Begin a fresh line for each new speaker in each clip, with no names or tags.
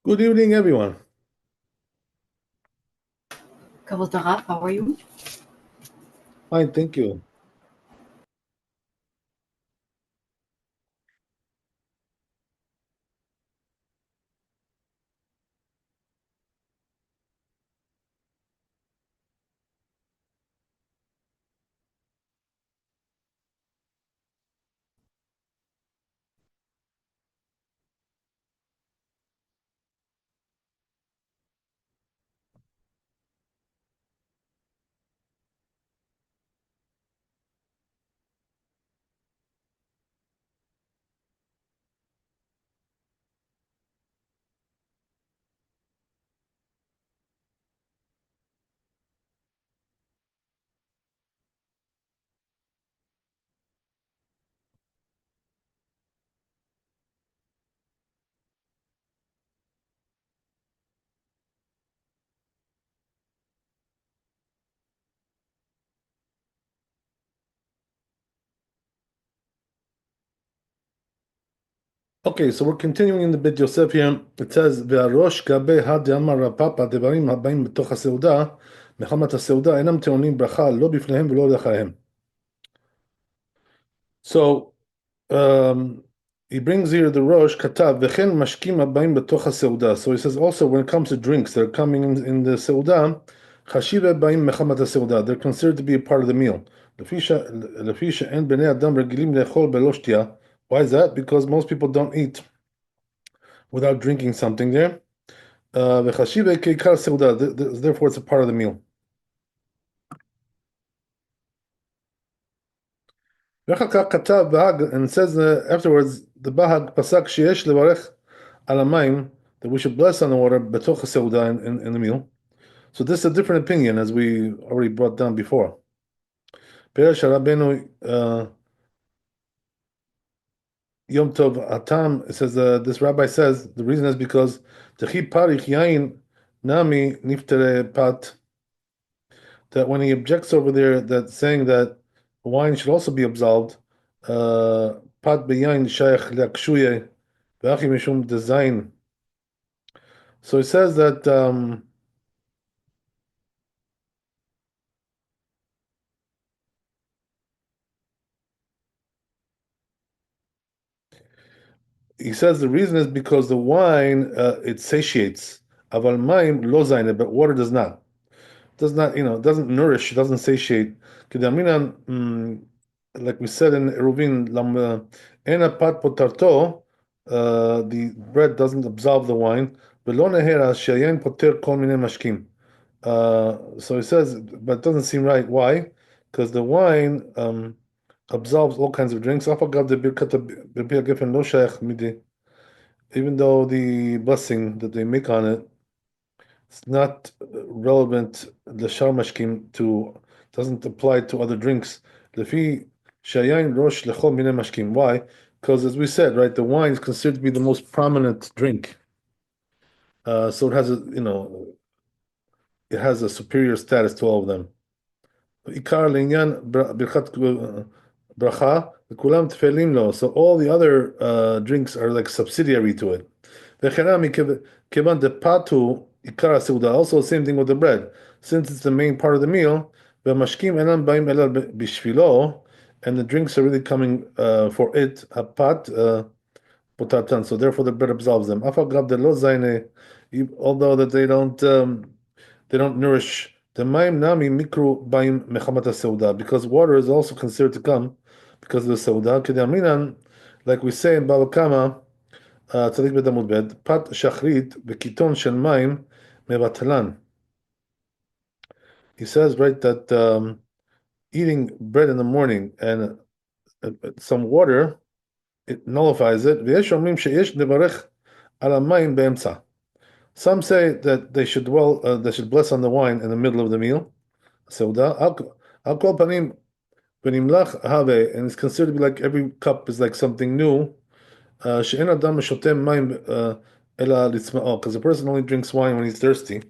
Good evening, everyone.
Kavod Rav, how are you?
Fine, thank you. Okay, so we're continuing in the bit Yosef here. It says, "והראש גבי הדאמר רפפא דברים הבאים בתוך הסעודה, מחמת הסעודה אינם טעונים ברכה, לא בפניהם ולא לאחריהם." So, he brings here the Rosh Katav, וכן משקים הבאים בתוך הסעודה. So he says also when it comes to drinks that are coming in the סעודה, חשיבה באים מחמת הסעודה. They're considered to be a part of the meal. לפי שאין בני אדם רגילים לאכול בלא שתייה. Why is that? Because most people don't eat without drinking something there. וחשיבה כעיקר הסעודה. Therefore it's a part of the meal. ואחר כך כתב בהג, and says afterwards, the בהג פסק שיש לברך על המים, that we should bless on the water בתוך הסעודה in the meal. So this is a different opinion, as we already brought down before. פירש הרבנו Yom Tov Atam, it says, this rabbi says, the reason is because Techi Parich Yain Nami Niftere Pat, that when he objects over there, that saying that wine should also be absolved, Pat Beyain Shaykh Lakshuye, V'achi Mishum Design. So he says that he says the reason is because the wine it satiates. Aval mayim lo zayne, but water does not. Does not, doesn't nourish, doesn't satiate. Kedaminan, like we said in Eruvin, ena pat potarto, the bread doesn't absolve the wine. Velo nehera shayen poter kol mine mashkim. So he says, but it doesn't seem right. Why? Because the wine absolves all kinds of drinks. Even though the blessing that they make on it, it's not relevant. The sharmashkim doesn't apply to other drinks. Lefi shayayin rosh lechol mine mashkim. Why? Because as we said, right, the wine is considered to be the most prominent drink. So it has it has a superior status to all of them. עיקר לעניין ברכת ברכה, וכולם תפלים לו. So all the other drinks are like subsidiary to it. וכן מכיוון דפתו עיקר הסעודה, also same thing with the bread, since it's the main part of the meal, והמשקים אינם באים אלא בשבילו, and the drinks are really coming for it, הפת פוטרתן, so therefore the bread absolves them. אף אגב דלא זיינה, although that they don't nourish. The mayim nami mikru baim mechamat seuda, because water is also considered to come because of the seuda. Kedaminan, like we say in Bava Kama, tzadik bedamud bed, pat shachrit bekiton shel mayim mevatalan. He says, right, that eating bread in the morning and some water, it nullifies it. V'yesh omrim sheyesh nevarech ala mayim beemtza. Some say that they should bless on the wine in the middle of the meal. Seuda. Al kol panim v'nimlach have, and it's considered to be like every cup is like something new. She'en adam shotem mayim ela litzma'o, because a person only drinks wine when he's thirsty.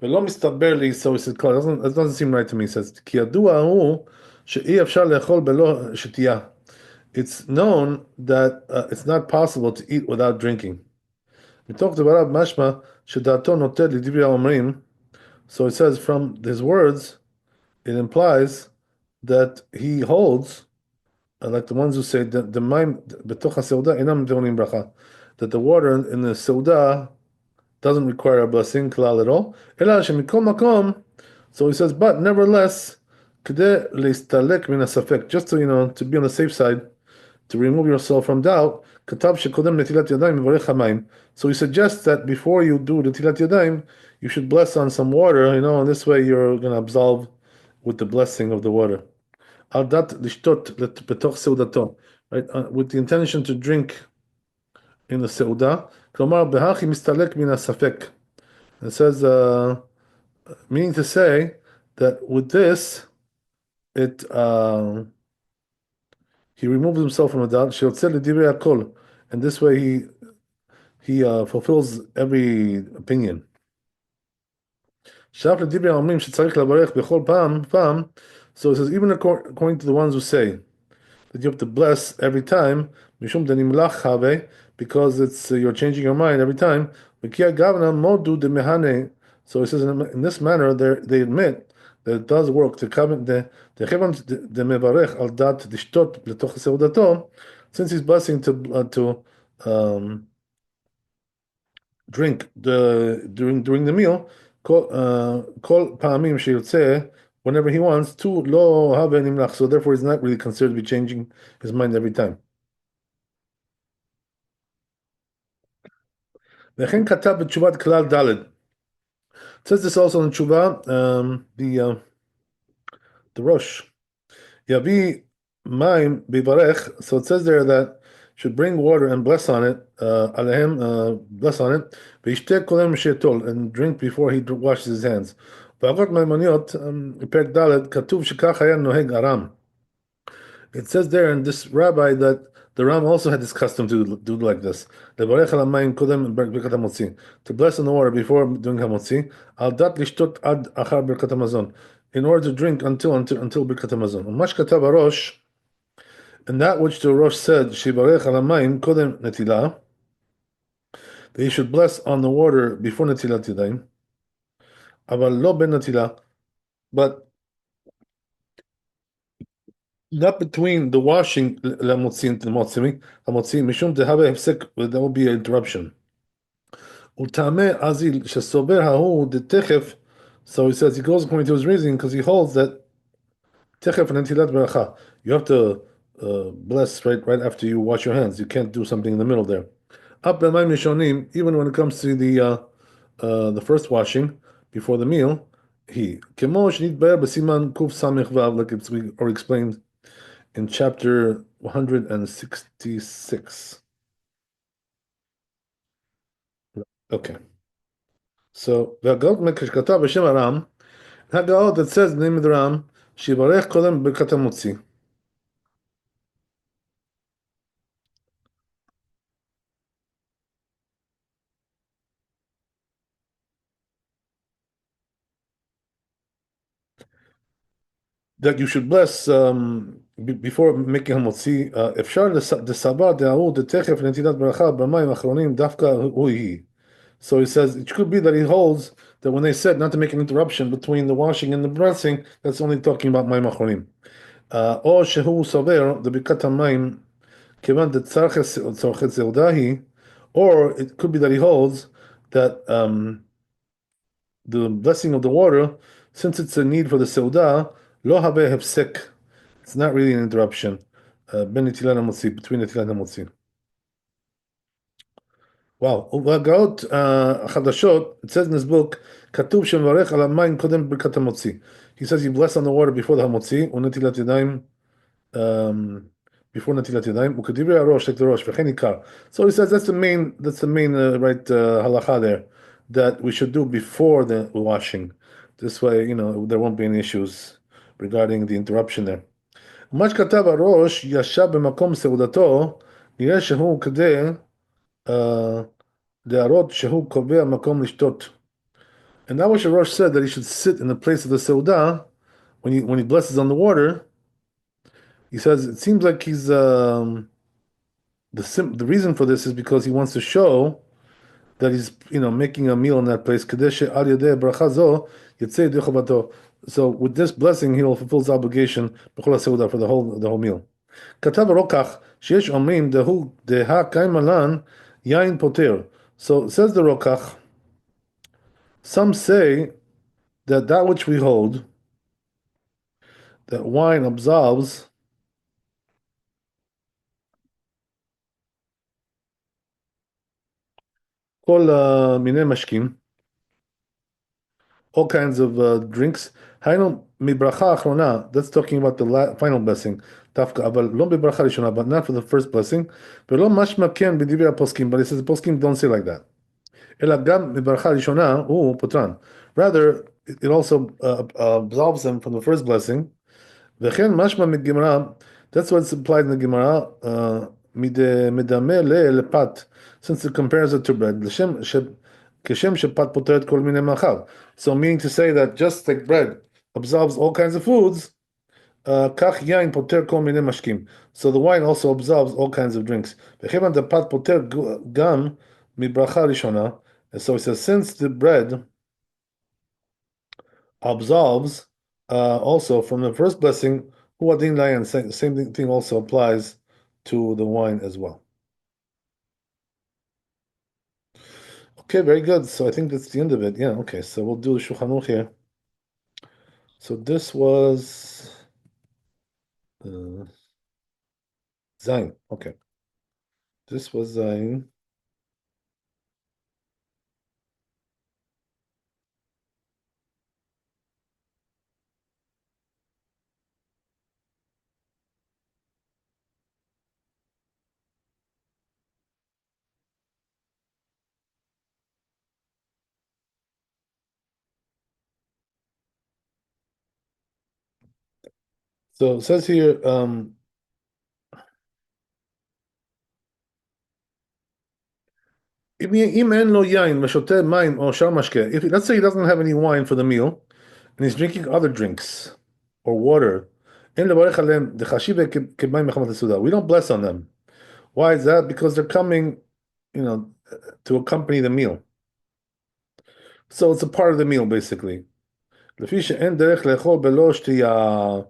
V'lo mistaber li, so he said, it doesn't seem right to me. He says, ki yadua hu she'i afshar le'echol belo shetiyah. It's known that it's not possible to eat without drinking. מתוך דבריו משמע שדעתו נוטה לדברי האומרים, so it says from his words, it implies that he holds, like the ones who say that the מים בתוך הסעודה אינם טעונים ברכה, that the water in the סעודה doesn't require a blessing כלל at all, אלא שמכל מקום, so he says, but nevertheless, כדי להסתלק מן הספק, just to, to be on the safe side, to remove yourself from doubt, כתב שקודם נטילת ידיים מברך המים. So he suggests that before you do נטילת ידיים, you should bless on some water, and this way you're going to absolve with the blessing of the water. על דת לשתות בתוך סעודתו, right? With the intention to drink in the סעודה, כלומר, בהכי מסתלק מן הספק. It says, meaning to say that with this, he removes himself from the doubt, שיוצא לדברי הכל, and this way he fulfills every opinion. שאף לדברי האומרים שצריך לברך בכל פעם, so it says, even according to the ones who say that you have to bless every time, משום דנמלך הווה, because you're changing your mind every time, וכי הגוונה מודו דמהנה, so it says in this manner they admit that it does work to cover דכיוון דמברך על דת לשתות לתוך סעודתו, since he's blessing to drink during the meal, כל פעמים שירצה, whenever he wants to, לא הווה נמלך, so therefore he's not really considered to be changing his mind every time. וכן כתב בתשובת כלל ד'. It says this also in תשובה, the Rosh. יביא מים ביברך, so it says there that should bring water and bless on it, עליהם, bless on it, וישתה קודם שתול, and drink before he washes his hands. באגרות מימוניות, בפרק ד', כתוב שכך היה נוהג ארם. It says there in this rabbi that the Ram also had this custom to do like this. לברך על המים קודם ברכת המוציא. To bless in the water before doing המוציא. על דת לשתות עד אחר ברכת המזון. In order to drink until ברכת המזון. ומה שכתב הראש, and that which the Rosh said, שיברך על המים קודם נטילה, that he should bless on the water before נטילת ידיים, אבל לא בנטילה, but not between the washing למוציא המוציא, משום דהווה הפסק, there will be an interruption. וטעמי אזיל שסובר ההוא דתכף, so he says, he goes according to his reasoning, because he holds that תכף נטילת ברכה, you have to bless right after you wash your hands. You can't do something in the middle there. Up במים ראשונים, even when it comes to the first washing before the meal, כמו שנתבהר בסימן קס"ו, like we already explained in chapter 166. Okay. So, והגאות כשכתב בשם הרם, הגאות, it says, the name of the Ram, שיברך קודם ברכת המוציא. That you should bless before making המוציא, אפשר לסבר דהוא דתכף נטילת ברכה במים האחרונים דווקא היא. So he says it could be that he holds that when they said not to make an interruption between the washing and the blessing, that's only talking about מים אחרונים. או שהוא סובר דברכת המים כיוון דצורכי סעודה היא, or it could be that he holds that the blessing of the water, since it's a need for the סעודה, לא הווה הפסק. It's not really an interruption. בין נטילת המוציא, between נטילת המוציא. Wow. ובהגאות החדשות, it says in this book, כתוב שמברך על המים קודם ברכת המוציא. He says you bless on the water before the המוציא, ונטילת ידיים, before נטילת ידיים, וכדברי הראש, like the ראש, וכן עיקר. So he says that's the main right halacha there, that we should do before the washing. This way, there won't be any issues regarding the interruption there. מה שכתב הראש, ישב במקום סעודתו, נראה שהוא כדי להראות שהוא קובע מקום לשתות. And that was Rosh said that he should sit in the place of the Seudah when he blesses on the water. He says it seems like he's the reason for this is because he wants to show that he's making a meal in that place. Kadesh al yedei bracha zo yitzei yedei chovato. So with this blessing, he will fulfill his obligation b'chol haseudah for the whole meal. כתב הרוקח שיש אומרים דהה קיימה לן יין פוטר. So says the Rokach, some say that which we hold, that wine absolves כל מיני משקים, all kinds of drinks. היינו מברכה האחרונה, that's talking about the final blessing, דווקא, אבל לא בברכה ראשונה, but not for the first blessing, ולא משמע כן בדברי הפוסקים, but it says the poskim don't say like that. אלא גם מברכה ראשונה הוא פוטרן. Rather, it also absolves them from the first blessing. וכן משמע מגמרא, that's what's implied in the Gemara, מדמה לפת, since it compares it to bread, כשם שפת פותרת כל מיני מאכל. So meaning to say that just like bread absolves all kinds of foods, כך יין פותר כל מיני משקים. So the wine also absolves all kinds of drinks. וכיוון דפת פותר גם מברכה ראשונה, and so it says, since the bread absolves also from the first blessing, hu adin layan, same thing also applies to the wine as well. Okay, very good. So I think that's the end of it. Yeah, okay. So we'll do the Shulchan Aruch here. So this was Zayin. Okay. This was Zayin. So it says here, אם אין לו יין ושותה מים או שאר משקה, let's say he doesn't have any wine for the meal, and he's drinking other drinks or water, אין לברך עליהם דחשיבה כמים מחמת הסעודה. We don't bless on them. Why is that? Because they're coming, to accompany the meal. So it's a part of the meal, basically. לפי שאין דרך לאכול בלא שתייה,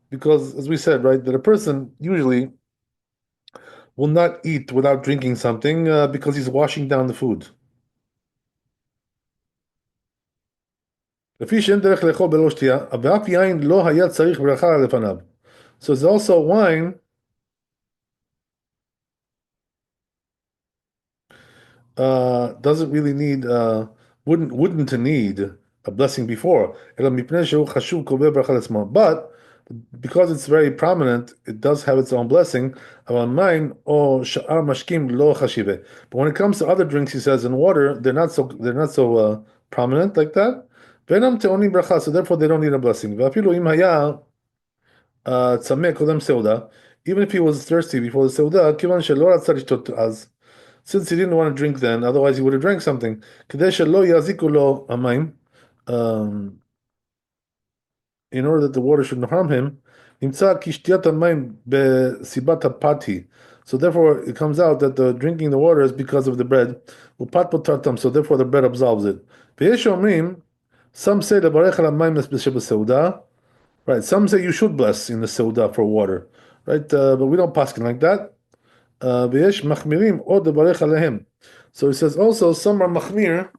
because as we said, right, that a person usually will not eat without drinking something because he's washing down the food. לפי שאין דרך לאכול בלא שתייה, ואף יין לא היה צריך ברכה לפניו. So there's also wine doesn't really need wouldn't need a blessing before. אלא מפני שהוא חשוב קובע ברכה לעצמו. But because it's very prominent, it does have its own blessing. אבל מים או שאר משקים לא חשיבה. But when it comes to other drinks, he says, in water, they're not so prominent like that. ואינם טעונים ברכה, so therefore they don't need a blessing. ואפילו אם היה צמא קודם סעודה, even if he was thirsty before the סעודה, כיוון שלא רצה לשתות אז, since he didn't want to drink then, otherwise he would have drank something, כדי שלא יזיקו לו המים, in order that the water shouldn't harm him, נמצא כי שתיית המים בסיבת הפת היא. So therefore it comes out that the drinking the water is because of the bread, ופת פוטרתם, so therefore the bread absolves it. ויש אומרים, some say לברך על המים שבסעודה, right, some say you should bless in the seudah for water, right, but we don't paskin like that. ויש מחמירים עוד לברך עליהם. So he says also some are machmir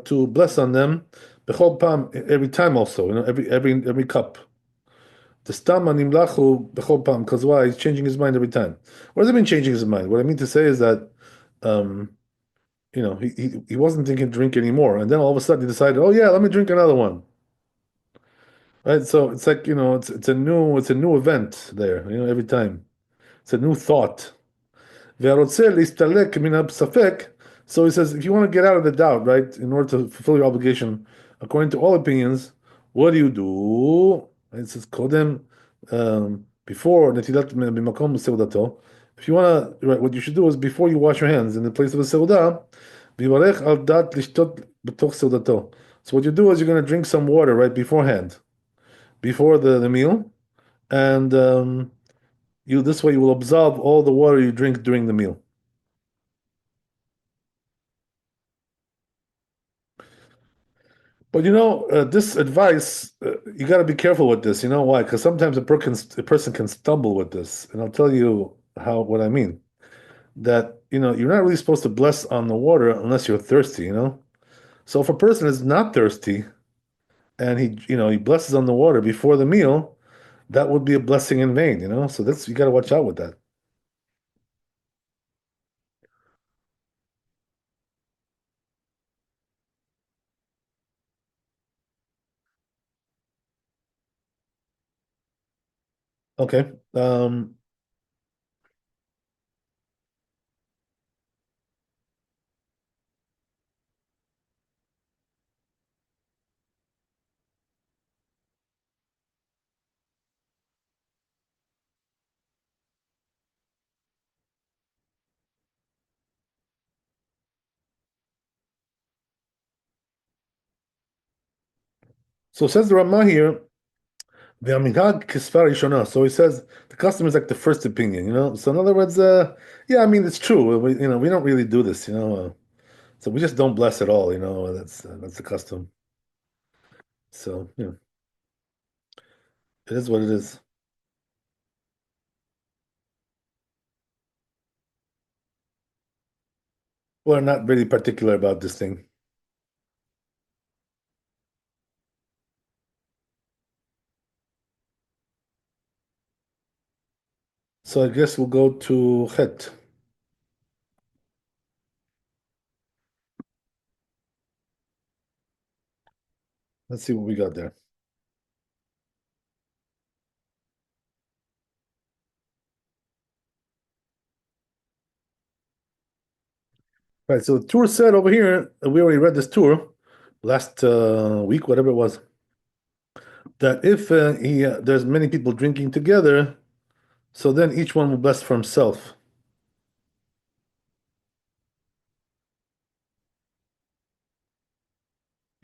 to bless on them bechol pam, every time also, every cup. The stam animlachu bechol pam, because why? He's changing his mind every time. What does it mean changing his mind? What I mean to say is that he wasn't thinking drink anymore, and then all of a sudden he decided, oh yeah, let me drink another one. Right, so it's like it's a new event there. Every time it's a new thought. והרוצה להסתלק מן הספק, so he says, if you want to get out of the doubt, right, in order to fulfill your obligation, according to all opinions, what do you do? It says, קודם, before נטילת במקום סעודתו, if you want to, right, what you should do is before you wash your hands in the place of a סעודה, ויברך על דת לשתות בתוך סעודתו. So what you do is you're going to drink some water right beforehand, before the meal, and this way, you will absolve all the water you drink during the meal. But this advice, you got to be careful with this. You know why? Because sometimes a person can stumble with this, and I'll tell you how what I mean. That you're not really supposed to bless on the water unless you're thirsty. So if a person is not thirsty and he blesses on the water before the meal, that would be a blessing in vain. So that's you got to watch out with that. Okay. So says the Ramah here, "Ve'amigad kisva rishona." So he says the custom is like the first opinion. So in other words, yeah, I mean it's true. We don't really do this. So we just don't bless at all. That's the custom. So it is what it is. We're not really particular about this thing. So I guess we'll go to Het. Let's see what we got there. Right. So the tour said over here, we already read this tour last week, whatever it was, that if there's many people drinking together, so then each one will bless for himself,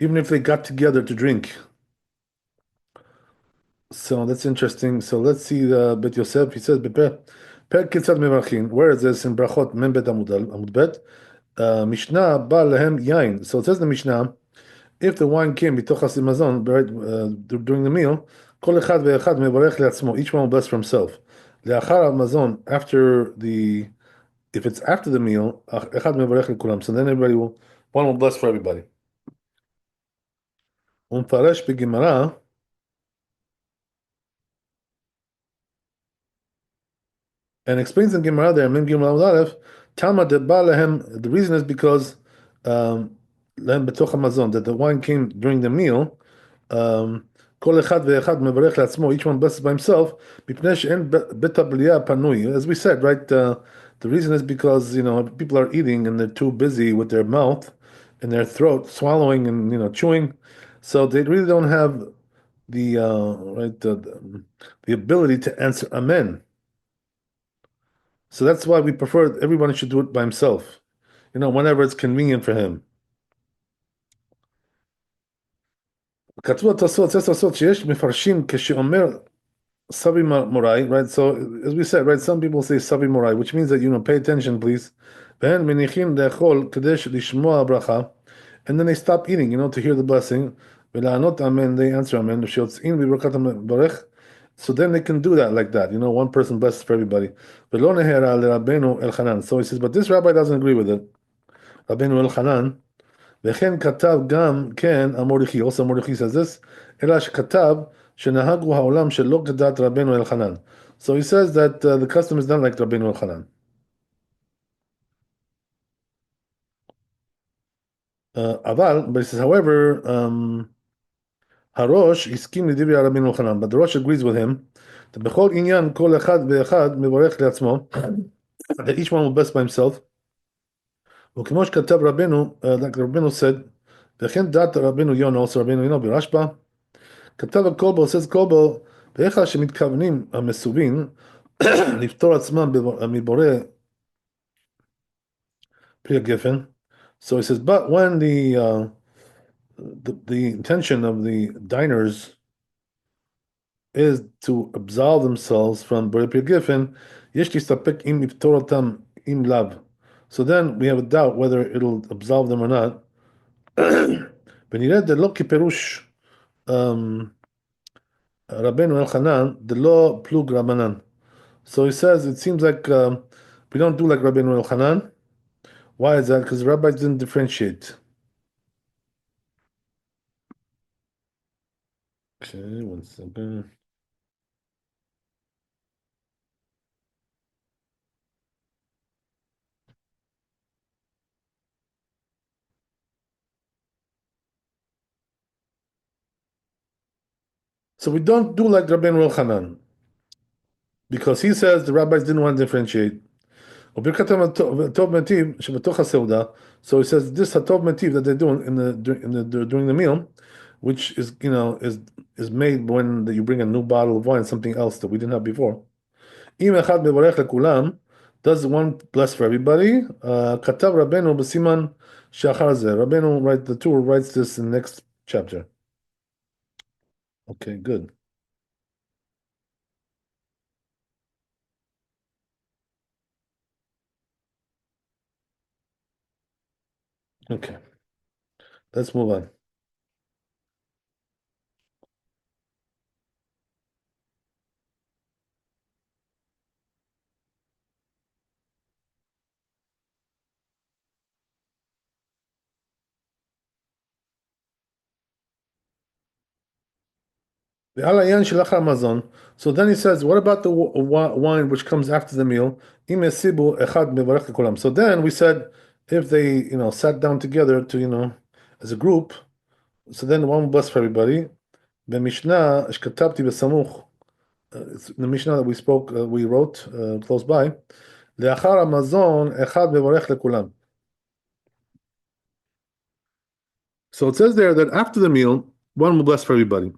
even if they got together to drink. So that's interesting. So let's see the Bet Yosef. He says, Per Kitzad Mevarchin. Where is this in Brachot Mem Bet Amud Bet? Mishnah Ba Lehem Yain. So it says in the Mishnah, if the wine came bitoch hasimazon, right, during the meal, kol echad ve'echad mevarech le'atzmo. Each one will bless for himself. Le'achar hamazon, if it's after the meal, echad mevarech lekulam. So then one will bless for everybody. Umfaresh b'gemara. And explains in Gemara there, Mem Gimel Amud Aleph, Tama deba lehem. The reason is because lehem betoch hamazon, that the wine came during the meal. Kol echad ve'echad mevarech le'atzmo. Each one blesses by himself. Mipnei she'en bet habliya panui. As we said, right? The reason is because people are eating and they're too busy with their mouth and their throat, swallowing and chewing, so they really don't have the the ability to answer amen. So that's why we prefer everyone should do it by himself, whenever it's convenient for him. כתבו התוספות, התוספות שיש מפרשים כשאומר Savi Morai, right? So as we said, right, some people say Savi Morai, which means that pay attention, please. Then menichim le'echol kadesh lishmoa bracha, and then they stop eating, to hear the blessing. Ve'la'anot amen, they answer amen. Sheyotzin v'brakat barech. So then they can do that like that, one person blesses for everybody. Ve'lo nehera le'Rabbeinu Elchanan. So he says, but this rabbi doesn't agree with it. Rabbeinu Elchanan. וכן כתב גם כן המוריכי, also המוריכי says this, אלא שכתב שנהגו העולם שלא כדת רבנו אלחנן. So he says that the custom is done like רבנו אלחנן. but he says, however, הראש הסכים לדברי רבנו אלחנן, but the Rosh agrees with him, that בכל עניין כל אחד ואחד מברך לעצמו, that each one will bless by himself, וכמו שכתב רבנו, like רבנו said, וכן דת רבנו יונה, also רבנו יונה ברשב"א, כתב הקולבו, says קולבו, ואיך שמתכוונים המסובין לפטור עצמם מבורא פרי הגפן. So he says, but when the intention of the diners is to absolve themselves from בורא פרי הגפן, יש להסתפק אם לפטור אותם אם לאו. So then we have a doubt whether it'll absolve them or not. ונראה דלא כפירוש רבנו אלחנן, דלא פלוג רבנן. So he says, it seems like we don't do like Rabbeinu Elchanan. Why is that? Because the rabbis didn't differentiate. Okay, one second. So we don't do like Rabbeinu Elchanan because he says the rabbis didn't want to differentiate. וברכת הטוב מטיב שבתוך הסעודה, so he says this הטוב מטיב that they're doing during the meal, which is is made when you bring a new bottle of wine, something else that we didn't have before. אם אחד מברך לכולם, does one bless for everybody? כתב רבנו בסימן שאחר זה. רבנו, the Tur writes this in the next chapter. Okay, good. Okay, let's move on. So then he says, what about the wine which comes after the meal? So then we said, if they, sat down together to, as a group, so then one will bless for everybody. במשנה שכתבתי בסמוך, the Mishnah that we wrote close by, לאחר המזון אחד מברך לכולם. So it says there that after the meal, one will bless for everybody.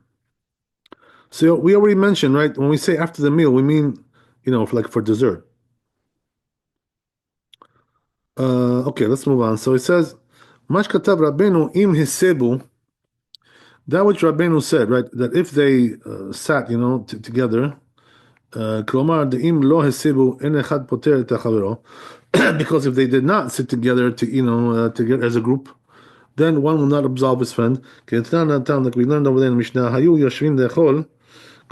So we already mentioned, right? When we say after the meal, we mean, for dessert. Okay, let's move on. So it says, "Mash katav Rabbeinu im hisebu." That which Rabbeinu said, right? That if they sat, together, klomar de'im lo hisebu en echad poter et hachavero. Because if they did not sit together together as a group, then one will not absolve his friend. Like we learned over there in Mishnah, hayu yashvin dechol.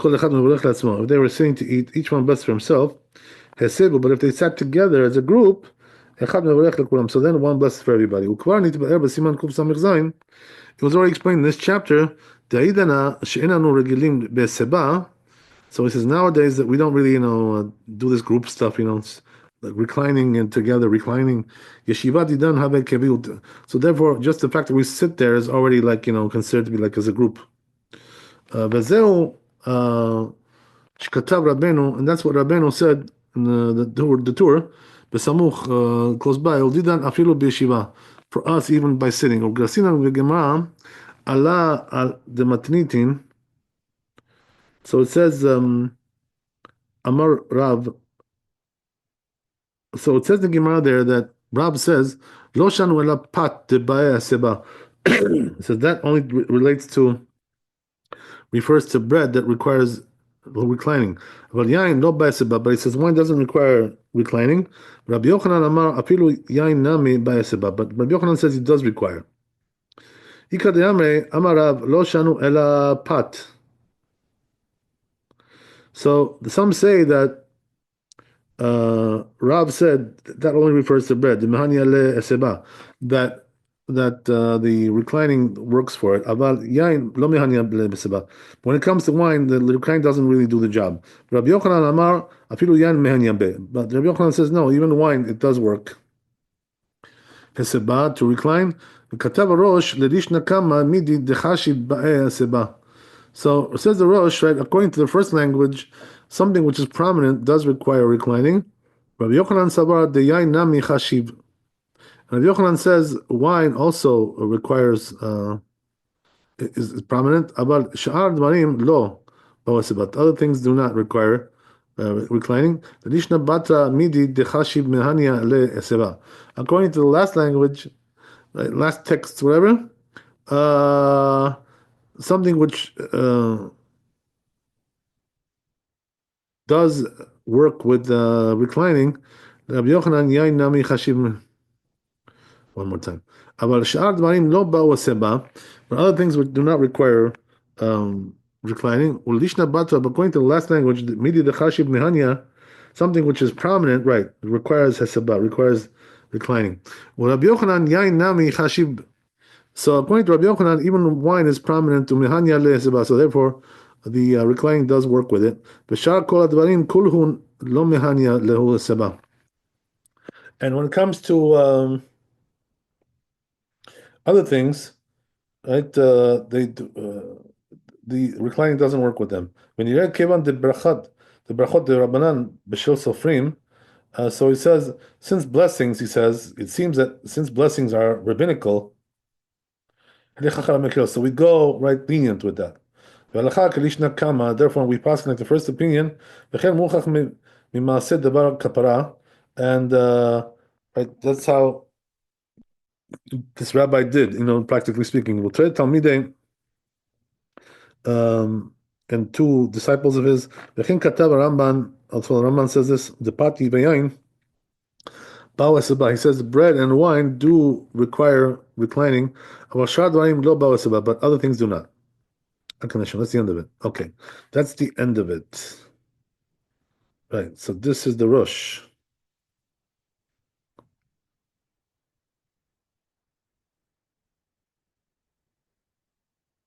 If they were sitting to eat, each one blessed for himself. But if they sat together as a group, so then one blessed for everybody. It was already explained in this chapter. So he says nowadays that we don't really, do this group stuff, like reclining and together, reclining. So therefore, just the fact that we sit there is already considered to be like as a group. וזהו שכתב רבנו, and that's what רבנו said in the tour, בסמוך, close by, הודידן אפילו בישיבה, for us even by sitting. וגרסינן בגמרא עלה על דמתניתין, so it says, אמר רב, so it says in the Gemara there that Rab says, לא שנו אלא פת דבעי הסיבה. It says that only refers to bread that requires reclining. But he says wine doesn't require reclining. Rabbi Yochanan amar afilu yain nami ba'aseba. But Rabbi Yochanan says it does require. Ika de'amre amar Rav lo shanu ela pat. So some say that Rav said that only refers to bread. That the reclining works for it. When it comes to wine, the reclining doesn't really do the job. Rabbi Yochanan amar afilu yain mehanya be. But Rabbi Yochanan says no, even wine it does work. Heseba to recline. So says the Rosh, right? According to the first language, something which is prominent does require reclining. Rabbi Yochanan sabar de yain nami chashiv. Rabbi Yochanan says wine also requires is prominent. About sha'ar dvarim lo, but other things do not require reclining. Lishna batra midi dechashiv mehania le eseva. According to the last language, last text, whatever, something which does work with reclining. Rabbi Yochanan yain nami chashiv. One more time. אבל שאר דברים לא באו הסיבה, but other things which do not require reclining, ולשנה בתרא, according to the last language, מידי דחשיב נהניה, something which is prominent, right, requires hesaba, requires reclining. ורבי יוחנן יין נמי חשיב. So according to Rabbi Yochanan, even wine is prominent to mehanya leheseba. So therefore, the reclining does work with it. B'shar kol advarim kulhu lo mehanya lehu seba. And when it comes to other things, right, the reclining doesn't work with them. When you read kevan the brachot the Rabbanan b'shel sofrim, so he says, since blessings, he says, it seems that since blessings are rabbinical, so we go right lenient with that. Therefore, we pass like the first opinion, and right, that's how this rabbi did, practically speaking. We'll try to Talmidei, and two disciples of his. Ramban, also the Ramban says this, the pati v'yain, he says bread and wine do require reclining, but other things do not. Condition. That's the end of it. Okay, that's the end of it. Right. So this is the Rosh.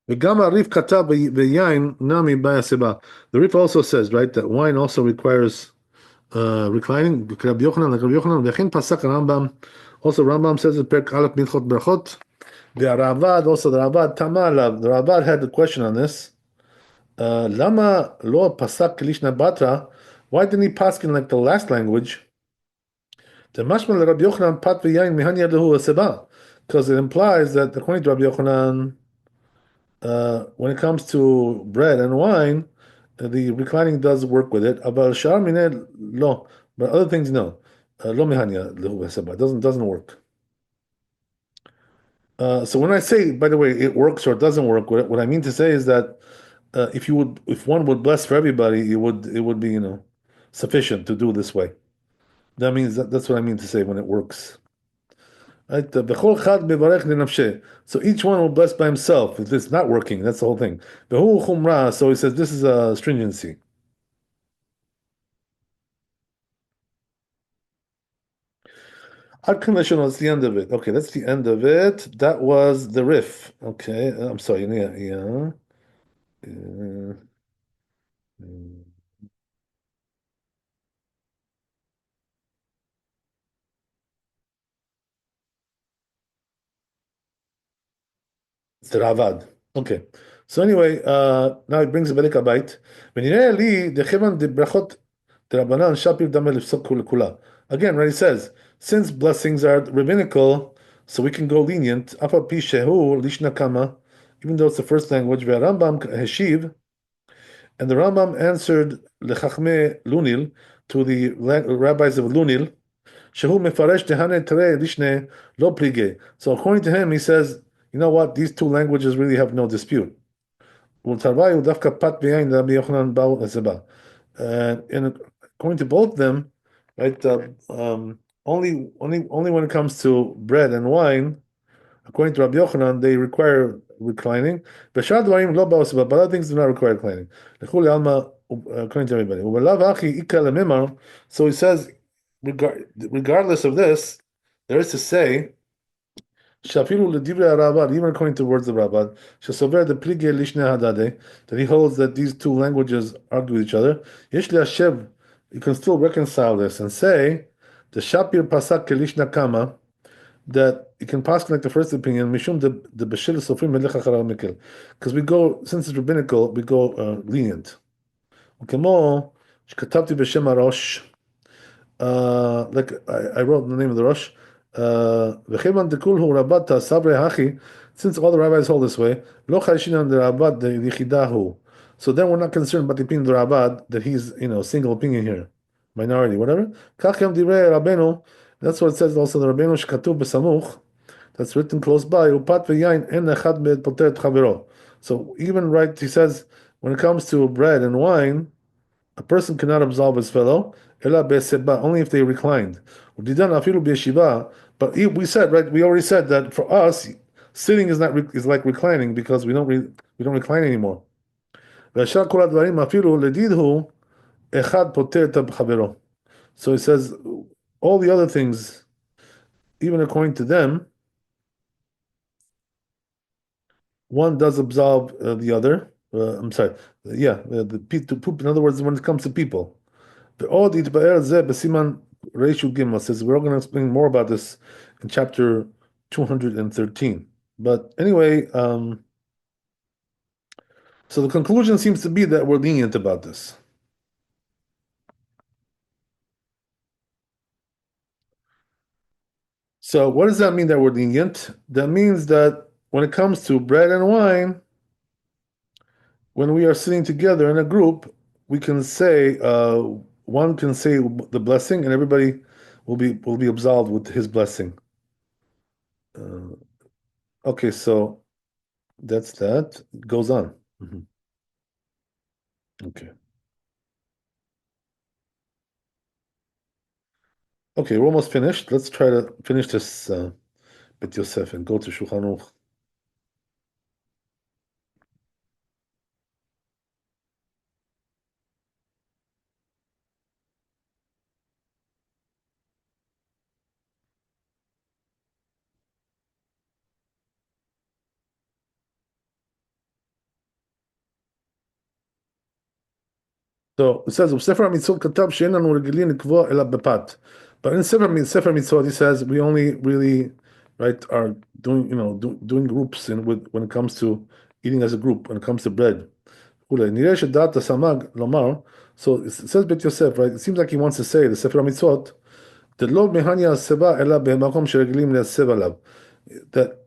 The Rif also says, right, that wine also requires reclining. Like Rabbi Yochanan. Also, Rambam says in Perk Aleph Milchot Berachot. The Ravad, also the Ravad Tamalav. The Ravad had a question on this. Lama lo pasak lishna batra? Why didn't he pass in like the last language? The mashmal Rabbi Yochanan pat v'yain mihanya lehu seba, because it implies that according to Rabbi Yochanan, when it comes to bread and wine, the reclining does work with it. Abal shar mineh lo, but other things no. Lo mihanya lehu seba doesn't work. So when I say, by the way, it works or it doesn't work, what I mean to say is that if one would bless for everybody, it would be sufficient to do this way. That means that's what I mean to say when it works. Right? So each one will bless by himself. If it's not working, that's the whole thing. So he says this is a stringency. Unconditional, that's the end of it. Okay, that's the end of it. That was the riff. Okay, I'm sorry. Yeah. Uh, It's the Ravad. Okay. So anyway, now it brings a Belek Abayit. ונראה לי דכיוון דברכות דרבנן שפיר דמה לפסוק כולה. Again, right, he says, since blessings are rabbinical, so we can go lenient, אף על פי שהוא לישנה כמה, even though it's the first language, והרמב"ם השיב, and the Rambam answered לחכמי לוניל, to the rabbis of Lunil, שהוא מפרש דהנה תראה לישנה לא פליגי. So according to him, he says, you know what? These two languages really have no dispute. And according to both of them, right? Only when it comes to bread and wine, according to Rabbi Yochanan, they require reclining. But other things do not require reclining. According to everybody. So he says, regardless of this, there is to say. Shafiru l'divrei Rabbi, even according to the words of Rabbi, shesover the plige lishne hadade, that he holds that these two languages argue with each other. Yesh li'ashev, you can still reconcile this and say the Shapir pasak kelishna kama, that you can pass like the first opinion, mishum the b'shil sofrim melech acharav mikil, because we go, since it's rabbinical, we go lenient. Ukemo shkatabti b'shem arosh. Like I wrote the name of the Rosh. Since all the rabbis hold this way, so then we're not concerned about the opinion of the Rabbad that he's single opinion here, minority, whatever. That's what it says also the Rabbeinu shkatuv b'samuch, that's written close by. So even right, he says when it comes to bread and wine, a person cannot absolve his fellow, only if they reclined. But we said, right, we already said that for us, sitting is not is like reclining because we don't recline anymore. והשאר כל הדברים אפילו לדידהו אחד פוטר את חברו. So he says, all the other things, even according to them, one does absolve the other. I'm sorry, yeah, in other words, when it comes to people. ועוד יתבאר זה בסימן רי"ג says we're going to explain more about this in chapter 213. But anyway, so the conclusion seems to be that we're lenient about this. So what does that mean that we're lenient? That means that when it comes to bread and wine, when we are sitting together in a group, we can say one can say the blessing, and everybody will be absolved with his blessing. Uh, okay, so that's that. It goes on. Okay. Okay, we're almost finished. Let's try to finish this bit Yosef and go to Shulchan Aruch. So it says, "Sefer Mitzvot katav she'en lanu regilin likvua ela bepat." But in Sefer Mitzvot, he says we only really, right, are doing, doing groups when it comes to eating as a group, when it comes to bread. נראה שדעת הסמ"ג לומר, so it says Bet Yosef, right? It seems like he wants to say the Sefer Mitzvot, דלא מהניה הסיבה אלא במקום שרגילים להסב עליו. That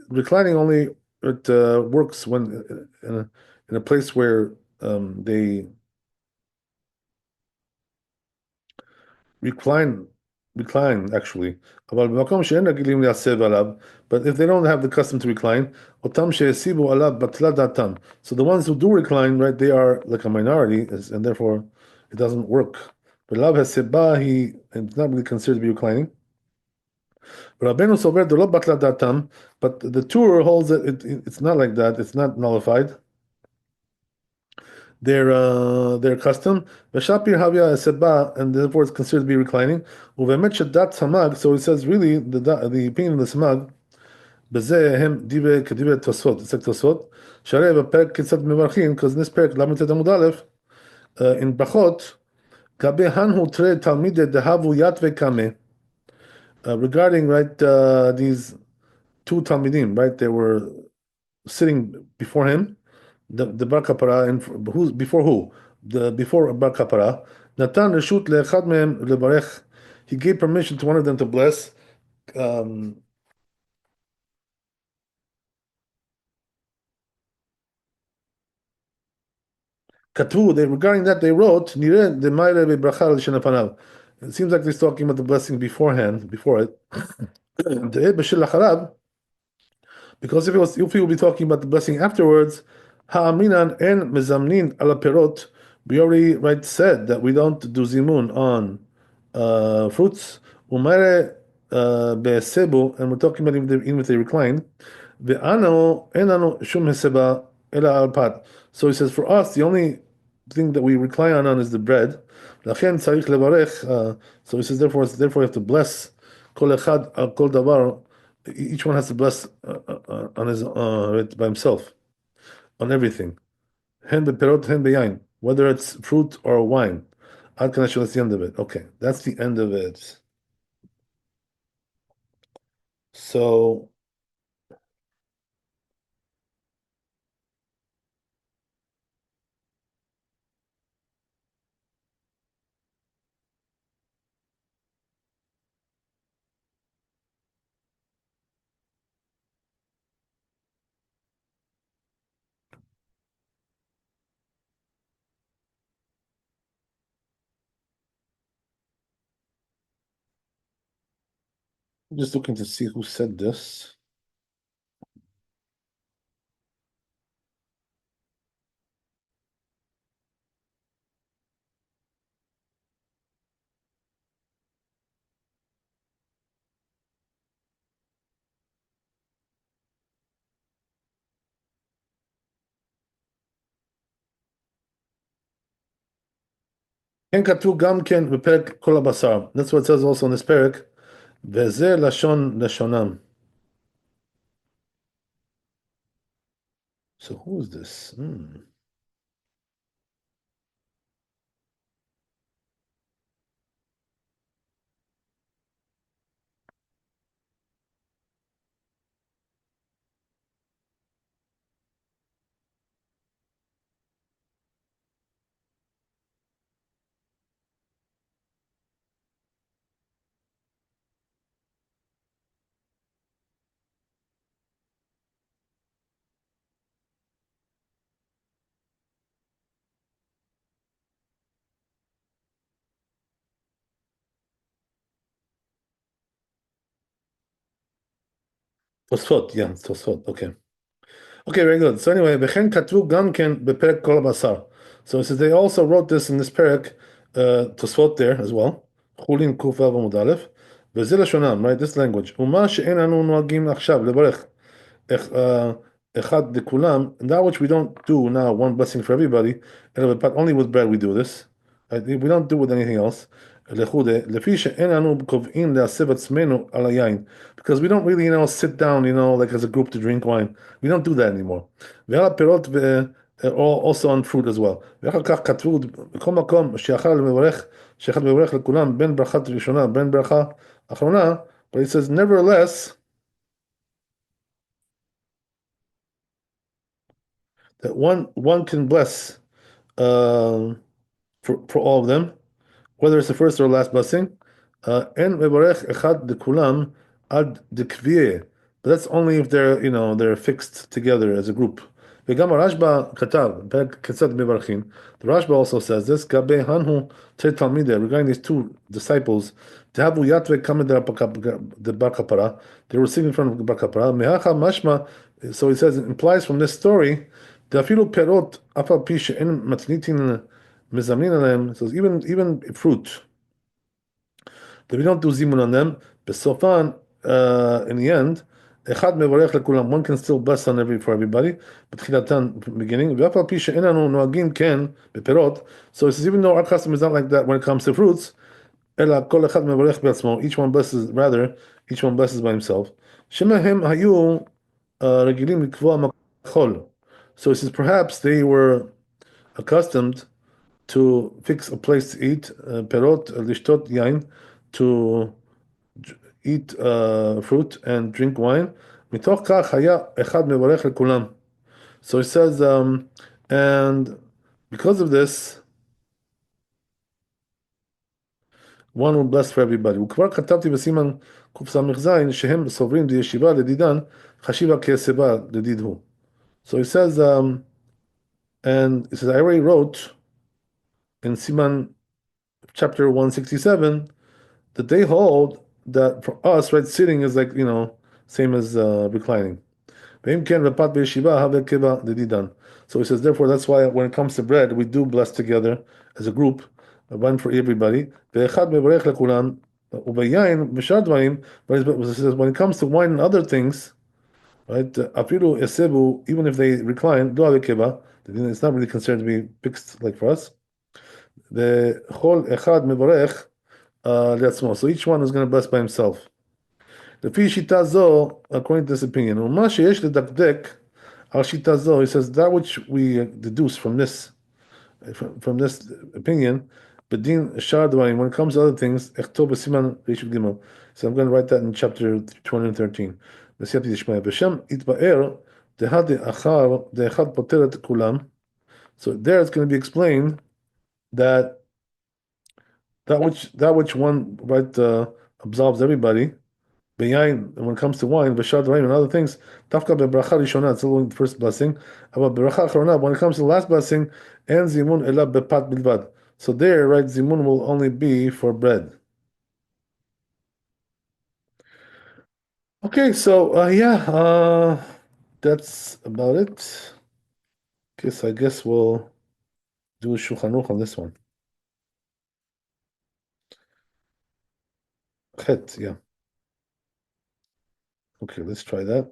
reclining only it works when in a place where they recline actually. אבל במקום שאין רגילים להסב עליו, but if they don't have the custom to recline, אותם שהסיבו עליו בטלה דעתם. So the ones who do recline, right, they are like a minority, and therefore it doesn't work. ולאו הסיבה it's not really considered to be reclining. רבנו סובר דלא בטלה דעתם, but the Torah holds that it's not like that, it's not nullified. Their custom, Veshapir Havya Seba, and therefore it's considered to be reclining. Uvemet Shadat Samag, so it says really the opinion of the Samag, Beze Hem Dive Kedive Tosfot, it's like Tosfot, Sharei Perek Kitzat Mevarchin, because in this Perek Lametet Amud Aleph, in Brachot, Gabe Hanhu Tre Talmide Dehavu Yatve Kame, regarding these two Talmidim, right? They were sitting before him, the bar kapara, and who's before who? The before bar kapara. Natan reshut leechad mehem levarech. He gave permission to one of them to bless. Um, Katvu, regarding that they wrote, Nireh de Maire bebracha l'shenapanav. It seems like he's talking about the blessing beforehand, before it. The b'shel lacharab, because if he would be talking about the blessing afterwards, ha'aminan en mezamnin ala perot. We already said that we don't do zimun on fruits. Umare be'sebu, and we're talking about even if they recline. Ve'ano enano shum heseba ela al pat. So he says for us the only thing that we recline on is the bread. Lachen tzarich levarech. So he says therefore you have to bless kol echad al kol davar. Each one has to bless on his by himself on everything. Hen beperot, hen beyain, whether it's fruit or wine. Ad kan that's the end of it. Okay, that's the end of it. So I'm just looking to see who said this. כן כתוב גם כן בפרק כל הבשר. That's what it says also in this פרק. וזה לשון לשונם. So who is this? תוספות, yeah, תוספות, okay. Okay, very good. So anyway, וכן כתבו גם כן בפרק כל הבשר. So it says they also wrote this in this פרק, תוספות there as well, חולין ק"ו עמוד א', וזה לשונם, right, this language, ומה שאין אנו נוהגים עכשיו לברך אחד לכולם, that which we don't do now, one blessing for everybody, but only with bread we do this, right? We don't do with anything else, לחודה, לפי שאין אנו קובעים להסב עצמנו על היין, because we don't really, sit down, like as a group to drink wine, we don't do that anymore. ועל הפירות also on fruit as well. ואחר כך כתבו בכל מקום שאחד מברך לכולם בין ברכה ראשונה בין ברכה אחרונה, but he says nevertheless that one can bless for all of them, whether it's the first or last blessing. En mevarech echad dekulam ad dekvie. But that's only if they're fixed together as a group. וגם הרשב"א כתב, פרק כיצד מברכים, the Rashba also says this, גבי הנהו תרי תלמידה, regarding these two disciples, תהבו יתווה כמה דבר כפרה, they were sitting in front of בר כפרה, מהכה משמע, so he says, it implies from this story, דאפילו פירות, אף על פי שאין מתניתין מזמנין עליהם, so even fruit, that we don't do zimun on them, בסופן, in the end, אחד מברך לכולם, one can still bless on for everybody, בתחילתן, beginning, ואף על פי שאין לנו נוהגים כן בפירות, so it says even though our custom is not like that when it comes to fruits, אלא כל אחד מברך בעצמו, each one blesses by himself, שמהם היו רגילים לקבוע מחול, so it says perhaps they were accustomed to fix a place to eat, פירות, לשתות יין, to eat fruit and drink wine. מתוך כך היה אחד מברך לכולם. So he says, and because of this, one will bless for everybody. וכבר כתבתי בסימן קס"ז שהם סוברים בישיבה לדידן, חשיבה כסיבה לדיד הוא. So he says, and he says, I already wrote in Siman chapter 167 that they hold that for us, right, sitting is like, same as reclining. So he says, therefore, that's why when it comes to bread, we do bless together as a group, one for everybody. But he says, when it comes to wine and other things, right, even if they recline, it's not really considered to be fixed like for us. So each one is going to bless by himself. לפי שיטה זו, according to this opinion, ומה שיש לדקדק על שיטה זו, he says, that which we deduce from this opinion, בדין שאר דברים, when it comes to other things, אכתוב בסימן ריש ג'. So I'm going to write that in chapter 213. בסייעתא דשמיא, בשם יתבאר, דאחד פוטר את כולם. So there it's going to be explained that which one, right, absolves everybody, and when it comes to wine, b'shar dvarim and other things, dafka bebracha rishona, it's only the first blessing. But beracha achrona, when it comes to the last blessing, and zimun ela bepat bilvad. So there, right, zimun will only be for bread. Okay, so that's about it. I guess we'll do a Shulchan Aruch on this one. Chet, yeah. Okay, let's try that.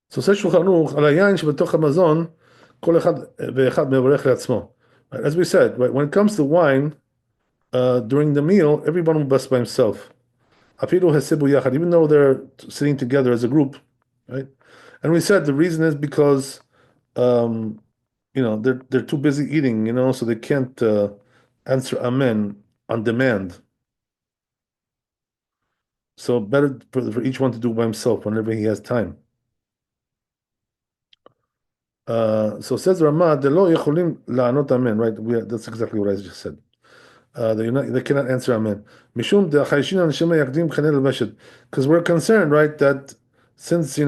So says Shulchan Aruch, על היין שבתוך המזון, כל אחד ואחד מברך לעצמו. Right, as we said, right, when it comes to wine, during the meal, everyone will bless by himself. אפילו הסיבו יחד, even though they're sitting together as a group, right? And we said the reason is because, um, they're too busy eating, so they can't answer amen on demand. So better for each one to do by himself whenever he has time. So says Ramah, דלא יכולים לענות amen, right? That's exactly what I just said. They cannot answer amen. משום דחיישין אנשים יקדים חנה למשת. Because we're concerned, right, that since,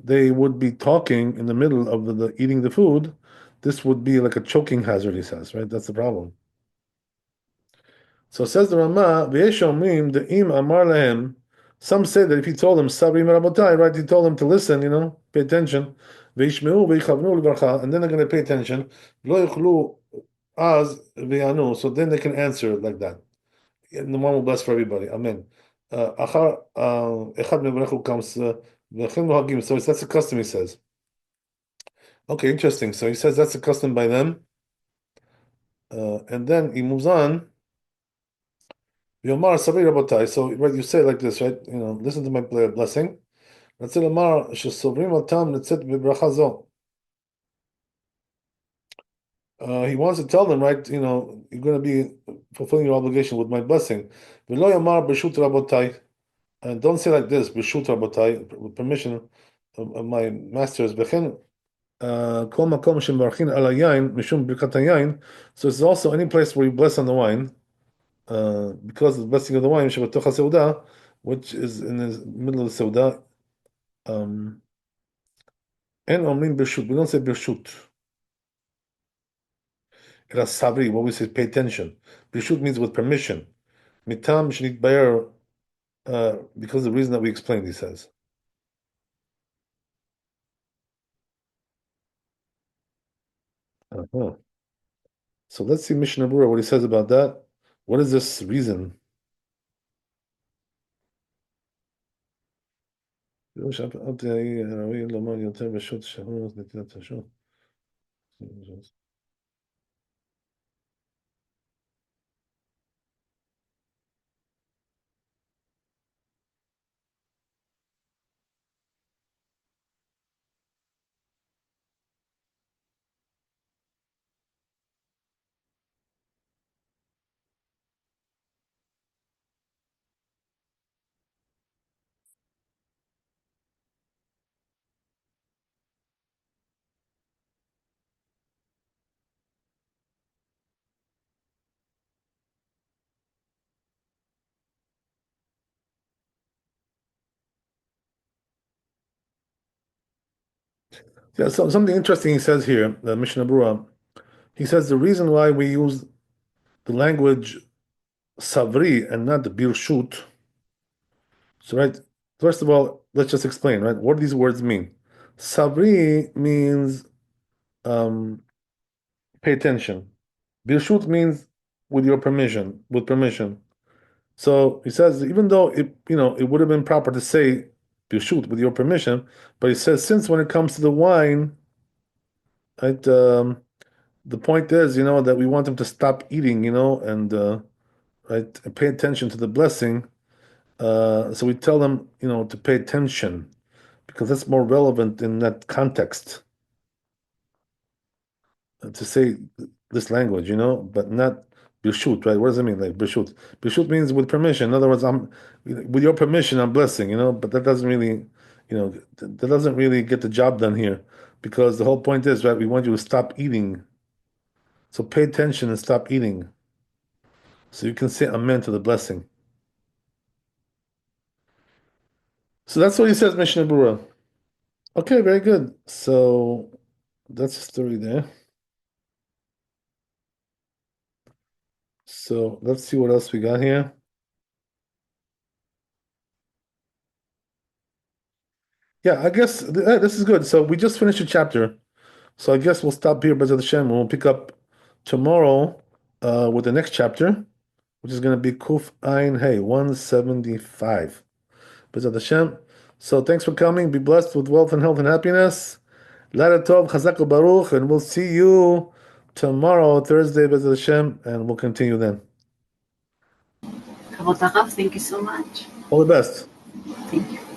they would be talking in the middle of eating the food, this would be like a choking hazard, he says, right? That's the problem. So says the Rama, v'yesh omrim de'im amar lahem. Some say that if he told them, Sabri Rabotai, right, he told them to listen, pay attention, v'yishmeu v'yichavnu l'varcha, and then they're going to pay attention, lo yuchlu az v'yanu, so then they can answer like that. And the one will bless for everybody. Amen. Achar echad mevarechu comes v'chem nohagim. So that's a custom, he says. Okay, interesting. So he says that's a custom by them, and then he moves on. Yomar Sabri Rabotai. So right, you say it like this, right? Listen to my blessing. Ratzeh lomar shesovrim otam letzet bebracha zo. He wants to tell them, right? You're going to be fulfilling your obligation with my blessing. V'lo yomar b'shut Rabotai. And don't say like this, b'shut Rabotai, with permission of my masters. V'chen kol makom shemarchin al hayayin mishum birkat hayayin. So it's also any place where you bless on the wine. Because of the blessing of the wine, Shabbat Seudah, which is in the middle of the Seudah, and Omrim Birshut. We don't say Birshut. It has Sabri, what we say, pay attention. Birshut means with permission. Mitam Shnit Bayer, because of the reason that we explained, he says. Uh-huh. So let's see Mishnah Berurah, what he says about that. What is this reason? Yeah, so something interesting he says here, the Mishnah Berurah. He says the reason why we use the language savri and not the birshut. So, right, first of all, let's just explain, right? What do these words mean? Savri means pay attention. Birshut means with your permission, with permission. So he says, even though it would have been proper to say birshut with your permission, but he says since when it comes to the wine, right, the point is, that we want them to stop eating, and right, and pay attention to the blessing. So we tell them, to pay attention because that's more relevant in that context to say this language, but not bishut, right? What does it mean, like bishut? Bishut means with permission. In other words, I'm with your permission, I'm blessing, but that doesn't really, that doesn't really get the job done here because the whole point is, right, we want you to stop eating. So pay attention and stop eating so you can say amen to the blessing. So that's what he says, Mishnah Berurah. Okay, very good. So that's the story there. So let's see what else we got here. Yeah, I guess this is good. So we just finished a chapter. So I guess we'll stop here, B'ezrat Hashem, and we'll pick up tomorrow with the next chapter, which is going to be Kuf Ein Hey 175. B'ezrat Hashem. So thanks for coming. Be blessed with wealth and health and happiness. Laila Tov, Chazak Baruch, and we'll see you tomorrow, Thursday, B'ezras Hashem, and we'll continue then.
Kavod Harav, thank you so much.
All the best.
Thank you.